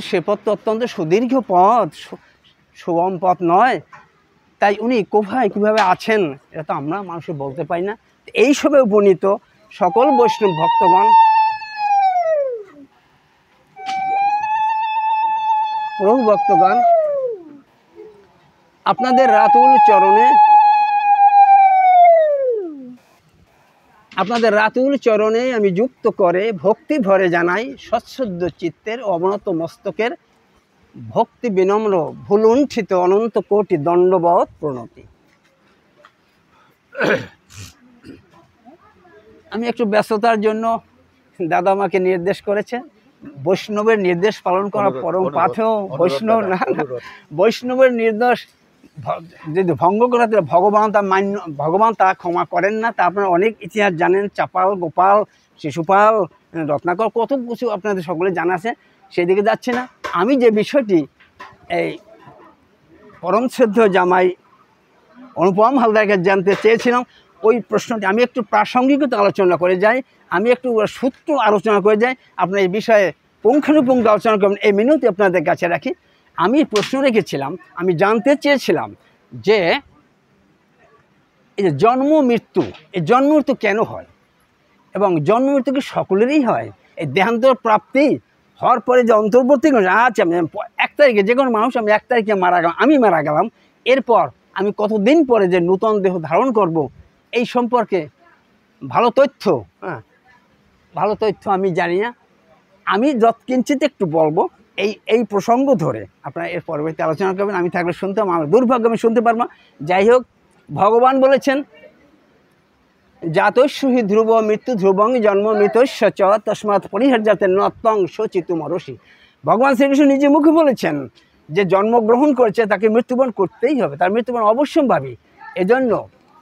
সে পথ তো অত্যন্ত সুদীর্ঘ পথ, সুগম পথ নয়। তাই উনি কোথায় কীভাবে আছেন এটা তো আমরা মানুষ বলতে পারি না। এইসবে উপনীত সকল বৈষ্ণব ভক্তগণ, প্রভু ভক্তগণ, আপনাদের রাতুল চরণে আমি যুক্ত করে ভক্তি ভরে জানাই সচ্ছুদ্ধ চিত্তের অবনত মস্তকের ভক্তি বিনম্র ভুলুণ্ঠিত অনন্ত কোটি দণ্ডবৎ প্রণতি। আমি একটু ব্যস্ততার জন্য দাদা আমাকে নির্দেশ করেছে, বৈষ্ণবের নির্দেশ পালন করা পরম পাথেয়। বৈষ্ণবের নির্দেশ যদি ভঙ্গ করা ভগবান তা ক্ষমা করেন না। তা আপনারা অনেক ইতিহাস জানেন, চাপাল, গোপাল, শিশুপাল, রত্নাকর, কত কিছু আপনাদের সকলে জানা আছে, সেদিকে যাচ্ছে না। আমি যে বিষয়টি এই পরম শ্রদ্ধ জামাই অনুপম হালদারকে জানতে চেয়েছিলাম, ওই প্রশ্নটি আমি একটু প্রাসঙ্গিকতা আলোচনা করে যাই, আমি একটু সূত্র আলোচনা করে যাই। আপনার এই বিষয়ে পুঙ্খানুপুঙ্খ আলোচনা করবেন, এই মিনতি আপনাদের কাছে রাখি। আমি প্রশ্ন রেখেছিলাম, আমি জানতে চেয়েছিলাম যে এই যে জন্ম মৃত্যু, এই জন্ম মৃত্যু কেন হয় এবং জন্ম মৃত্যু কি সকলেরই হয়? এই দেহান্তর প্রাপ্তি হওয়ার পরে যে অন্তর্বর্তী, আচ্ছা 1 তারিখে যে কোনো মানুষ, আমি 1 তারিখে আমি মারা গেলাম, এরপর আমি কতদিন পরে যে নূতন দেহ ধারণ করব, এই সম্পর্কে ভালো তথ্য আমি জানি না। আমি যৎকিঞ্চিত একটু বলবো এই প্রসঙ্গ ধরে, আপনারা এর পরবর্তী আলোচনা করবেন। আমি থাকলে শুনতাম, আমার দুর্ভাগ্য আমি শুনতে পারবো। যাই হোক, ভগবান বলেছেন জাতস্য হি ধ্রুব মৃত্যু ধ্রুবং জন্ম মৃতস্য চ তস্মাৎ পরিহার্যাতে নত্বং শোচিতুমর্হসি। ভগবান শ্রীকৃষ্ণ নিজে মুখে বলেছেন যে জন্মগ্রহণ করেছে তাকে মৃত্যুবরণ করতেই হবে, তার মৃত্যুবরণ অবশ্যম্ভাবী। এজন্য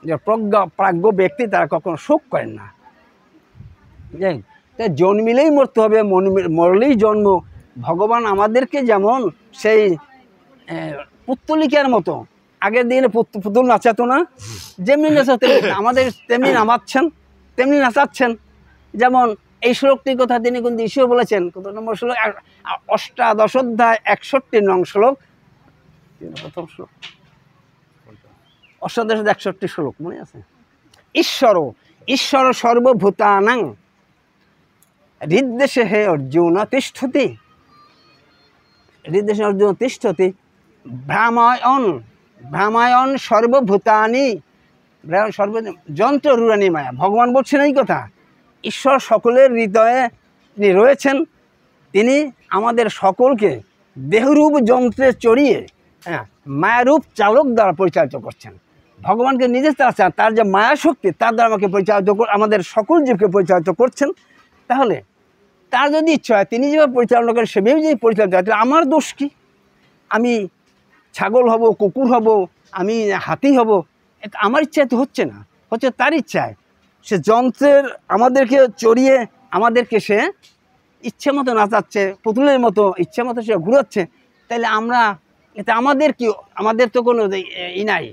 যে প্রাজ্ঞ ব্যক্তি তারা কখনো শোক করেন না। যাই তাই জন্মিলেই মরতে হবে, মরলেই জন্ম। ভগবান আমাদেরকে যেমন সেই পুত্তলিকার মতো, আগের দিনে পুতুল নাচাতো না, যেমনি নাচাতে আমাদের তেমনি নাচাচ্ছেন। যেমন এই শ্লোকটির কথা তিনি কিন্তু ঈশ্বর বলেছেন, কত নম্বর শ্লোক? 8 অধ্যায় 61 নং শ্লোক, প্রথম শ্লোক, 61 শ্লোক মনে আছে? ঈশ্বর সর্বভূতানাং হৃদ্দেশে হে অর্জুন তিষ্ঠতি, হৃদ্দেশে অর্জুন তিষ্ঠতি ভ্রামায়ণ সর্বভূতানি যন্ত্ররূঢ়ানি মায়া। ভগবান বলছেন এই কথা, ঈশ্বর সকলের হৃদয়ে রয়েছেন, তিনি আমাদের সকলকে দেহরূপ যন্ত্রে চড়িয়ে মায়ারূপ চালক দ্বারা পরিচালিত করছেন। ভগবানকে নিজে তার যে মায়া শক্তি, তার দ্বারা আমাকে আমাদের সকল জীবকে পরিচালিত করছেন। তাহলে তার যদি ইচ্ছা হয়, তিনি যেভাবে পরিচালনা করেন সেভাবে যদি পরিচালিত হয়, তাহলে আমার দোষ কি? আমি ছাগল হব, কুকুর হব, আমি হাতি হব, এটা আমার ইচ্ছায় তো হচ্ছে না, হচ্ছে তার ইচ্ছায়। সে যন্ত্রের আমাদেরকে চড়িয়ে আমাদেরকে সে ইচ্ছে মতো নাচাচ্ছে, পুতুলের মতো ইচ্ছে মতো সে ঘুরাচ্ছে। তাহলে আমরা, এটা আমাদের কি, আমাদের তো কোনো নাই,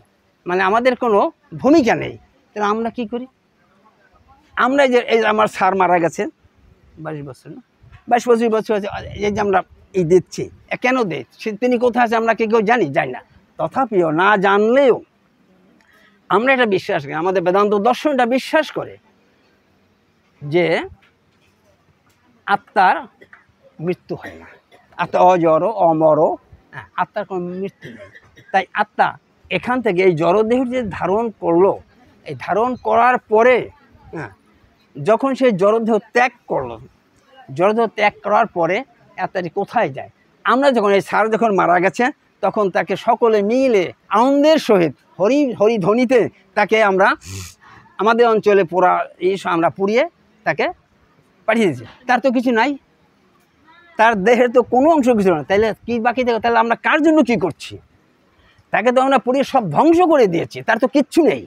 মানে আমাদের কোনো ভূমিকা নেই। তাহলে আমরা কি করি? আমরা এই আমার স্যার মারা গেছে 22 বছর, না 22-25 বছর আছে, এই যে আমরা এই দিচ্ছি, কেন দিচ্ছি? তিনি কোথায় আছে আমরা কেউ যাই না। তথাপিও না জানলেও আমরা এটা বিশ্বাস করি, আমাদের বেদান্ত দর্শনটা বিশ্বাস করে যে আত্মার মৃত্যু হয় না, আত্মা অজর অমর, আত্মার কোনো মৃত্যু নেই। তাই আত্মা এখান থেকে এই জড়দেহ যে ধারণ করলো, এই ধারণ করার পরে যখন সেই জড়দেহ ত্যাগ করলো, জড়দেহ ত্যাগ করার পরে আত্মাটি কোথায় যায়? আমরা যখন এই স্যার যখন মারা গেছে, তখন তাকে সকলে মিলে আনন্দের সহিত হরিধ্বনিতে তাকে আমরা আমাদের অঞ্চলে আমরা পুড়িয়ে তাকে পাঠিয়ে দিয়েছি। তার তো কিছু নাই, তার দেহের তো কোনো অংশ কিছু না। তাহলে কি বাকি থাকে? তাহলে আমরা কার জন্য কি করছি? তাকে তো আমরা পুড়িয়ে সব ধ্বংস করে দিয়েছি, তার তো কিচ্ছু নেই।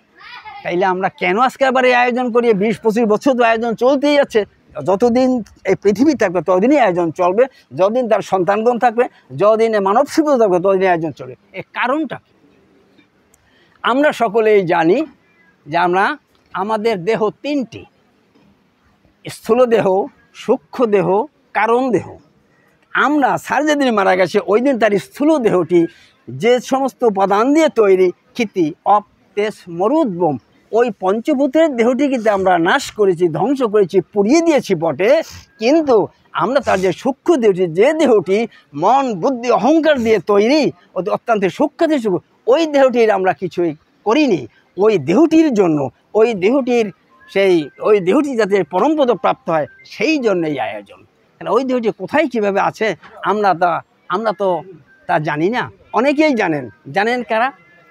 তাইলে আমরা কেন আজকে আবার এই আয়োজন করি? 20-25 বছর তো আয়োজন চলতেই আছে। যতদিন এই পৃথিবী থাকবে ততদিনই আয়োজন চলবে, যতদিন তার সন্তানগণ থাকবে, যতদিন মানব শিল্প থাকবে ততদিন আয়োজন চলবে। এর কারণটা কি? আমরা সকলেই জানি যে আমাদের দেহ 3টি, স্থূল দেহ, সূক্ষ্ম দেহ, কারণ দেহ। আমরা স্যার যেদিন মারা গেছে ওই দিন তার স্থূল দেহটি যে সমস্ত উপাদান দিয়ে তৈরি ক্ষিতি অপ তেজ মরুদ্বোম ওই পঞ্চভূতের দেহটি কিন্তু আমরা নাশ করেছি, ধ্বংস করেছি, পুড়িয়ে দিয়েছি বটে, কিন্তু আমরা তার যে সূক্ষ্ম দেহটি, যে দেহটি মন বুদ্ধি অহংকার দিয়ে তৈরি, অত্যন্ত সূক্ষ্ম দেহ, ওই দেহটির আমরা কিছুই করিনি। ওই দেহটির জন্য, ওই দেহটি যাতে পরমপদ প্রাপ্ত হয় সেই জন্য এই আয়োজন। ওই দেহটি কোথায় কিভাবে আছে আমরা তো তা জানি না। অনেকেই জানেন কারা?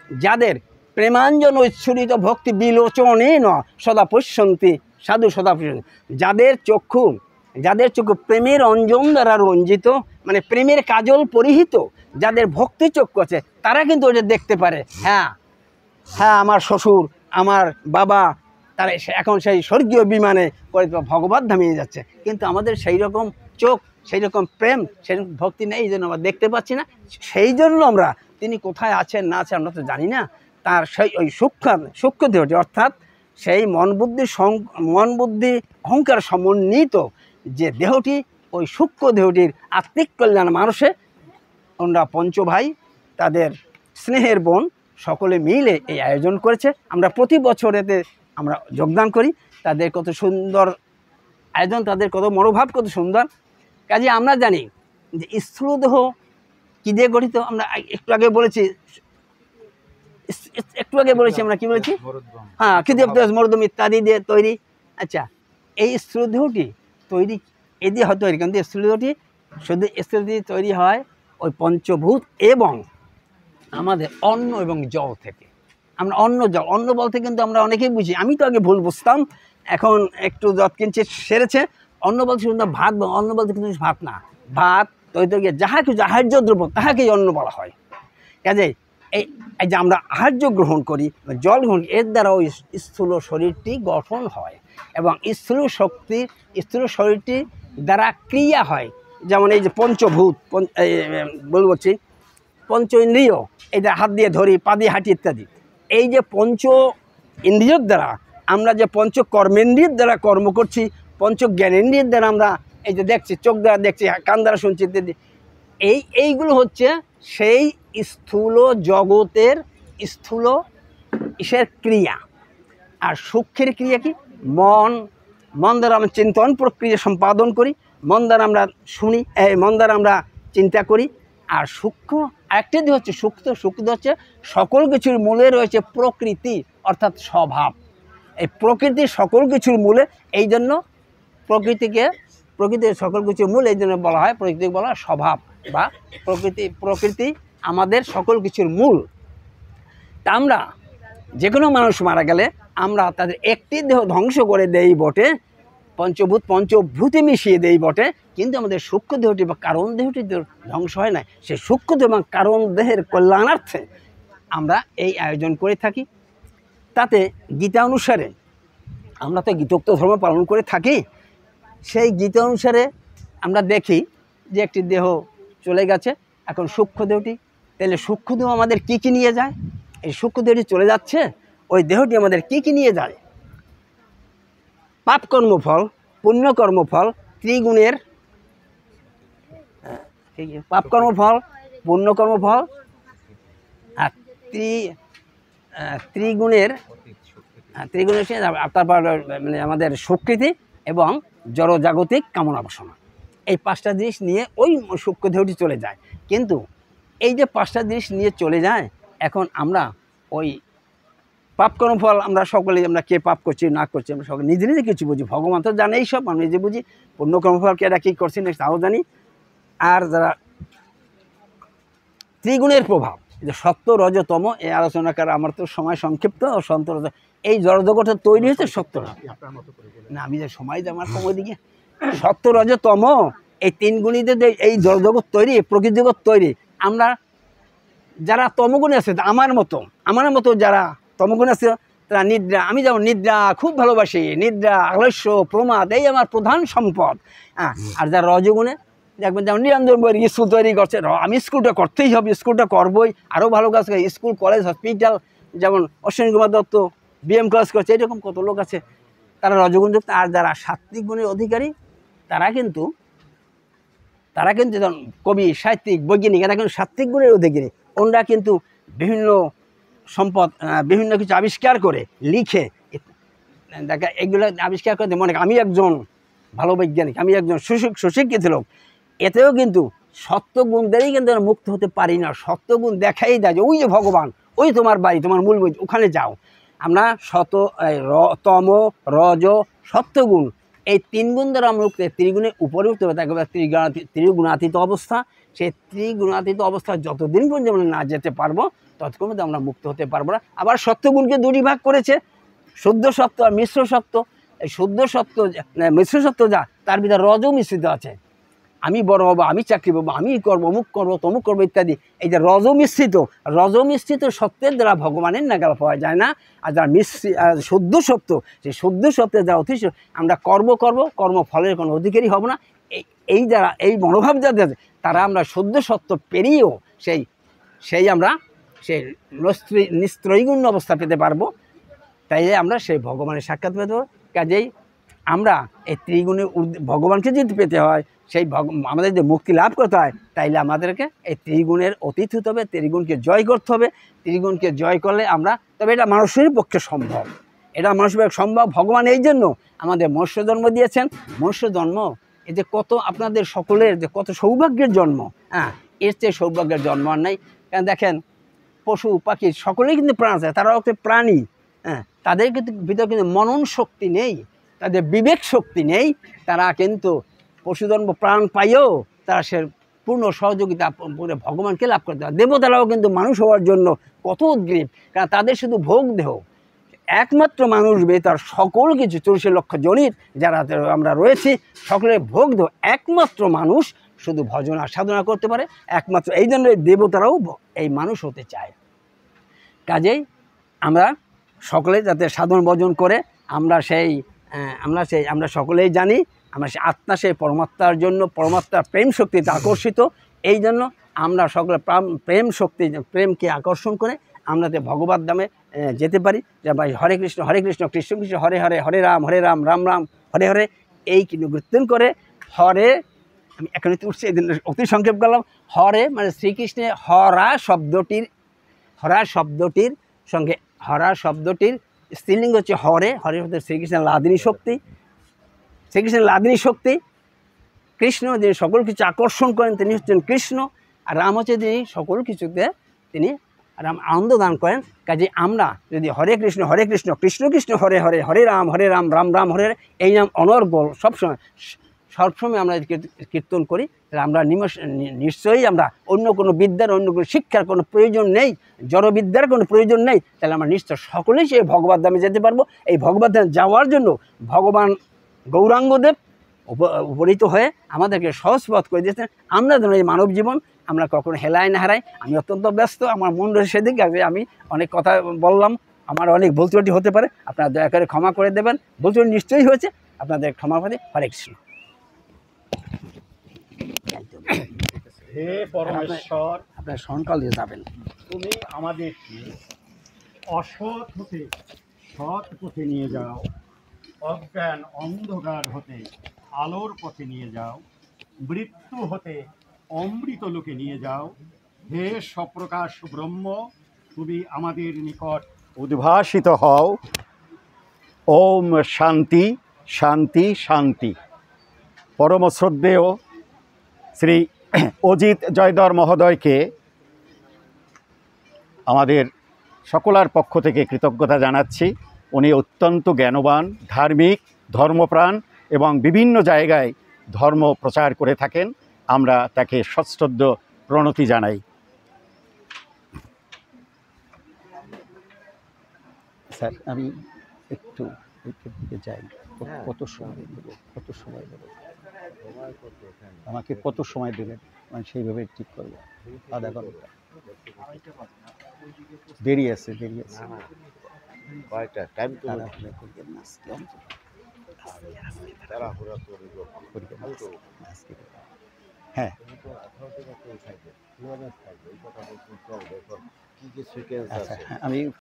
যাদের প্রেমাঞ্জন উচ্ছ্বরিত ভক্তি বিলোচনে ন সদা পশ্যন্তি সাধু সদা পশ্যন্তি, যাদের চক্ষু প্রেমের অঞ্জন দ্বারা রঞ্জিত, মানে প্রেমের কাজল পরিহিত, যাদের ভক্তি চক্ষু আছে, তারা কিন্তু ওটা দেখতে পারে। হ্যাঁ, আমার শ্বশুর, আমার বাবা, তারা এখন সেই স্বর্গীয় বিমানে করে ভগবত ধামিয়ে যাচ্ছে, কিন্তু আমাদের সেই রকম চোখ, সেই রকম প্রেম, সেই রকম ভক্তি নেই, এই জন্য আমরা দেখতে পাচ্ছি না। সেই জন্য আমরা তিনি কোথায় আছেন না আছেন আমরা তো জানি না। তার সেই ওই সূক্ষ্ম দেহটি, অর্থাৎ সেই মন বুদ্ধি অহংকার সমন্বিত যে দেহটি, ওই সূক্ষ্ম দেহটির আত্মিক কল্যাণ মানুষে আমরা পঞ্চভাই, তাদের স্নেহের বোন, সকলে মিলে এই আয়োজন করেছে। আমরা প্রতি বছর এতে আমরা যোগদান করি। তাদের কত সুন্দর আয়োজন, তাদের কত মনোভাব কত সুন্দর। কাজে আমরা জানি যে স্থূল দেহ কী দিয়ে গঠিত। আমরা একটু আগে বলেছি আমরা কি বলেছি? হ্যাঁ, ক্ষিতিপ্তেজ মরুদ্গম ইত্যাদি দিয়ে তৈরি। আচ্ছা, এই স্থূল দেহটি তৈরি এই দিয়ে হয় তৈরি, কিন্তু স্থূল দেহটি তৈরি হয় ওই পঞ্চভূত এবং আমাদের অন্ন এবং জল থেকে। আমরা অন্ন বলতে কিন্তু আমরা অনেকেই বুঝি, আমি তো আগে ভুল বুঝতাম, এখন একটু যৎকিঞ্চিত সেরেছে। অন্ন বলতে শুধু ভাত, অন্ন বলতে কিন্তু ভাত না, ভাত তৈরি যাহা কিছু আহার্য দ্রব্য তাহাকেই অন্ন বলা হয়। কাজে এই যে আমরা আহার্য গ্রহণ করি, জল গ্রহণ, এর দ্বারা ওই স্থূল শরীরটি গঠন হয় এবং স্থূল শরীরটি দ্বারা ক্রিয়া হয়। যেমন এই যে পঞ্চভূত বলছি, পঞ্চ ইন্দ্রিয়, এই যে হাত দিয়ে ধরি, পা দিয়ে হাঁটি ইত্যাদি, এই যে পঞ্চ ইন্দ্রিয়র দ্বারা আমরা যে পঞ্চ কর্মেন্দ্রিয়ের দ্বারা কর্ম করছি, পঞ্চ জ্ঞানেন্দ্রিয়ের দ্বারা আমরা এই যে দেখছি, চোখ দ্বারা দেখছি, কান দ্বারা শুনছি ইত্যাদি, এইগুলো হচ্ছে সেই স্থূল জগতের স্থূল ইসের ক্রিয়া। আর সূক্ষ্মের ক্রিয়া কি? মন দ্বারা আমরা চিন্তন প্রক্রিয়া সম্পাদন করি, মন দ্বারা আমরা শুনি, মন দ্বারা আমরা চিন্তা করি। আর সূক্ষ্ম আরেকটি দিক হচ্ছে সূক্ষ্ম হচ্ছে সকল কিছুর মূলে রয়েছে প্রকৃতি, অর্থাৎ স্বভাব। এই প্রকৃতির সকল কিছুর মূলে, এই জন্য প্রকৃতির সকল কিছুর মূল, এই জন্য বলা হয় প্রকৃতিকে বলা হয় স্বভাব বা প্রকৃতি আমাদের সকল কিছুর মূল। তা আমরা যে কোনো মানুষ মারা গেলে আমরা তাদের একটি দেহ ধ্বংস করে দেই বটে, পঞ্চভূতে মিশিয়ে দেই বটে, কিন্তু আমাদের সূক্ষ্ম দেহটি বা কারণ দেহটি ধ্বংস হয় না। সেই সূক্ষ্ম দেহ এবং কারণ দেহের কল্যাণার্থে আমরা এই আয়োজন করে থাকি। তাতে গীতা অনুসারে আমরা তো গীতোক্ত ধর্ম পালন করে থাকি। সেই গীতা অনুসারে আমরা দেখি যে একটি দেহ চলে গেছে, এখন সূক্ষ্ম দেহটি, তাহলে সূক্ষ্ম দেহ আমাদের কী কী নিয়ে যায়? এই সূক্ষ্ম দেহটি চলে যাচ্ছে, ওই দেহটি আমাদের কী কী নিয়ে যায়? পাপ কর্মফল, পুণ্য কর্মফল, ত্রিগুণের পাপ কর্মফল, পুণ্য কর্মফল আর ত্রিগুণের তারপর মানে আমাদের স্বীকৃতি এবং জড়জাগতিক কামনা বাসনা, এই পাঁচটা জিনিস নিয়ে ওই সূক্ষ্ম দেহটি চলে যায়। কিন্তু এই যে পাঁচটা জিনিস নিয়ে চলে যায়, এখন আমরা ওই পাপ কর্মফল আমরা সকলেই, আমরা কে পাপ করছি না করছি আমরা সকলে নিজে নিজে কিছু বুঝি, ভগবান তো জানে এইসব, আমরা নিজে বুঝি। পুণ্য কর্মফলকে এরা কী করছি না তাও জানি। আর যারা ত্রিগুণের প্রভাব, যে সত্য রজ তম, এই আলোচনা করা আমার তো সময় সংক্ষিপ্ত, সন্ত রজ, এই জড়জগৎ তৈরি হয়েছে সত্য না, আমি যে সময় আমার সময় দিকে সত্য রজ তম, এই তিন গুণীতে এই জড়জগৎ তৈরি, প্রকৃতি জগৎ তৈরি। আমরা যারা তমগুণে আছে, আমার মতো যারা তমগুণে আছে, তারা নিদ্রা, আমি যেমন নিদ্রা খুব ভালোবাসি, নিদ্রা, আলস্য, প্রমাদ এই আমার প্রধান সম্পদ। হ্যাঁ, আর যারা রজগুণে দেখবেন যেমন নিরঞ্জন বই স্কুল তৈরি করছে, আমি স্কুলটা করতেই হবে, স্কুলটা করবই, আরও ভালো কাজ করে, স্কুল কলেজ হসপিটাল, যেমন অশ্বিনী কুমার দত্ত বিএম ক্লাস করছে, এরকম কত লোক আছে, তারা রজগুণযুক্ত। আর যারা সাত্বিক গুণের অধিকারী, তারা তারা কিন্তু কবি, সাহিত্যিক, বৈজ্ঞানিক, এরা কিন্তু সাত্ত্বিক গুণের অধিকারী। ওনারা কিন্তু বিভিন্ন সম্পদ, বিভিন্ন কিছু আবিষ্কার করে লিখে দেখা, এগুলো আবিষ্কার করতে মনে আমি একজন ভালো বৈজ্ঞানিক, আমি একজন সুশিক্ষিত লোক, এতেও কিন্তু সত্যগুণ দিয়েই কিন্তু আমরা মুক্ত হতে পারি না। সত্যগুণ দেখাই দেয় যে ওই যে ভগবান, ওই তোমার বাড়ি, তোমার মূল বই, ওখানে যাও। আমরা তম, রজ, সত্যগুণ, এই 3 গুণ দ্বারা আমরা ত্রিগুণের উপরে উঠতে হবে। তাকে ত্রিগুণাতীত অবস্থা। সেই ত্রিগুণাতীত অবস্থা যতদিন পর্যন্ত আমরা না যেতে পারবো, ততক্ষণ পর্যন্ত আমরা মুক্ত হতে পারবো না। আবার সত্যগুণকে 2টি ভাগ করেছে, শুদ্ধ সত্য আর মিশ্র সত্য। এই শুদ্ধ সত্য, মিশ্র সত্য যা, তার ভিতরে রজও মিশ্রিত আছে। আমি বড় হবো, আমি চাকরি পাবো, আমি করবো, অমুক করবো, তমুক করবো ইত্যাদি। এই যে রজমিশ্রিত সত্যের দ্বারা ভগবানের নাগাল পাওয়া যায় না। আর যারা শুদ্ধ সত্য, সেই শুদ্ধ সত্যের দ্বারা অতিশ আমরা কর্মফলের কোনো অধিকারী হব না। এই যারা এই মনোভাব যাদের, তারা আমরা শুদ্ধ সত্য পেরিয়েও সেই আমরা সেই নিস্ত্রৈগুণ্য অবস্থা পেতে পারবো। তাইলে আমরা সেই ভগবানের সাক্ষাৎ পেতে পারবো। কাজেই আমরা এই ত্রিগুণের ভগবানকে যদি পেতে হয়, সেই আমাদের যদি মুক্তি লাভ করতে হয়, তাইলে আমাদেরকে এই ত্রিগুণের অতীত হতে হবে, ত্রিগুণকে জয় করতে হবে। ত্রিগুণকে জয় করলে আমরা, তবে এটা মানুষের পক্ষে সম্ভব, এটা মানুষের পক্ষে সম্ভব। ভগবান এই জন্য আমাদের মনুষ্য জন্ম দিয়েছেন। মনুষ্য জন্ম এই যে কত আপনাদের সকলের যে কত সৌভাগ্যের জন্ম, হ্যাঁ, এর চেয়ে সৌভাগ্যের জন্ম আর নাই। কারণ দেখেন, পশু পাখি সকলেই কিন্তু প্রাণ আছে, তারাও একটা প্রাণী, হ্যাঁ, তাদের কিন্তু ভিতরে কিন্তু মনন শক্তি নেই, তাদের বিবেক শক্তি নেই। তারা কিন্তু পশুজন্ম প্রাণ পাইও তারা সে পূর্ণ সহযোগিতা ভগবানকে লাভ করতে পারে। দেবতারাও কিন্তু মানুষ হওয়ার জন্য কত উদ্গ্রীব, কারণ তাদের শুধু ভোগ দেহ। একমাত্র মানুষ তার সকল কিছু 84 লক্ষ জনির যারা আমরা রয়েছি, সকলের ভোগ দেহ একমাত্র মানুষ শুধু ভজনা সাধনা করতে পারে একমাত্র। এই জন্য দেবতারাও এই মানুষ হতে চায়। কাজেই আমরা সকলে যাতে সাধন ভজন করে আমরা সকলেই জানি আমরা সেই আত্মা, সেই পরমাত্মার জন্য, পরমাত্মার প্রেম শক্তিতে আকর্ষিত। এই জন্য আমরা সকলে প্রেমকে আকর্ষণ করে আমরা ভগবত ধামে যেতে পারি। যে ভাই হরে কৃষ্ণ কৃষ্ণ কৃষ্ণ হরে হরে, হরে রাম রাম রাম হরে হরে, এই কীর্তন করে হরে, আমি এখন উঠছি এই দিন অতি সংক্ষেপ করলাম। হরে মানে শ্রীকৃষ্ণের হরা শব্দটির সঙ্গে হরা শব্দটির স্ত্রীলিঙ্গ হচ্ছে হরে। হরে হচ্ছে শ্রীকৃষ্ণের লাদিনী শক্তি। কৃষ্ণ যিনি সকল কিছু আকর্ষণ করেন, তিনি হচ্ছেন কৃষ্ণ। আর রাম হচ্ছে যিনি সকল কিছুতে তিনি আনন্দ দান করেন। কাজে আমরা যদি হরে কৃষ্ণ কৃষ্ণ কৃষ্ণ হরে হরে, হরে রাম রাম রাম হরে হরে, এই নাম অনর্গল সবসময় আমরা কীর্তন করি, তাহলে আমরা নিশ্চয়ই আমরা অন্য কোনো বিদ্যার, অন্য কোনো শিক্ষার কোনো প্রয়োজন নেই, জড়বিদ্যার কোনো প্রয়োজন নেই। তাহলে আমরা নিশ্চয় সকলেই সেই ভগবত ধামে যেতে পারবো। এই ভগবত ধামে যাওয়ার জন্য ভগবান গৌরাঙ্গদেব উপনীত হয়ে আমাদেরকে সহজ পথ করে দিয়েছেন। আমরা যেন এই মানব জীবন আমরা কখনো হেলায় না হারাই। আমি অত্যন্ত ব্যস্ত, আমার মন রয়েছে সেদিকে, আমি অনেক কথা বললাম, আমার অনেক ভুল ত্রুটি হতে পারে, আপনারা দয়া করে ক্ষমা করে দেবেন। ভুল ত্রুটি নিশ্চয়ই হয়েছে, আপনাদের ক্ষমা করে। হরে কৃষ্ণ। হে পরমেশ্বর, আপনার স্মরণকাল দিয়ে যাবেন। তুমি আমাদেরকে অসৎ হতে সৎ পথে নিয়ে যাও, অজ্ঞান অন্ধকার হতে আলোর পথে নিয়ে যাও, মৃত্যু হতে অমৃত লোকে নিয়ে যাও। হে সপ্রকাশ ব্রহ্ম, তুমি আমাদের নিকট উদ্ভাসিত হও। ওম শান্তি শান্তি শান্তি। পরম শ্রদ্ধেয় শ্রী অজিত জয়ধর মহোদয়কে আমাদের সকলের পক্ষ থেকে কৃতজ্ঞতা জানাচ্ছি। উনি অত্যন্ত জ্ঞানবান, ধার্মিক, ধর্মপ্রাণ এবং বিভিন্ন জায়গায় ধর্ম প্রচার করে থাকেন। আমরা তাকে সশ্রদ্ধ প্রণতি জানাই। স্যার, আমি একটু যাই। কত সময় দেবে আমাকে, কত সময় দেবেন? মানে সেইভাবে ঠিক করবো। আধা ঘন্টা দেরি আছে। হ্যাঁ, আমি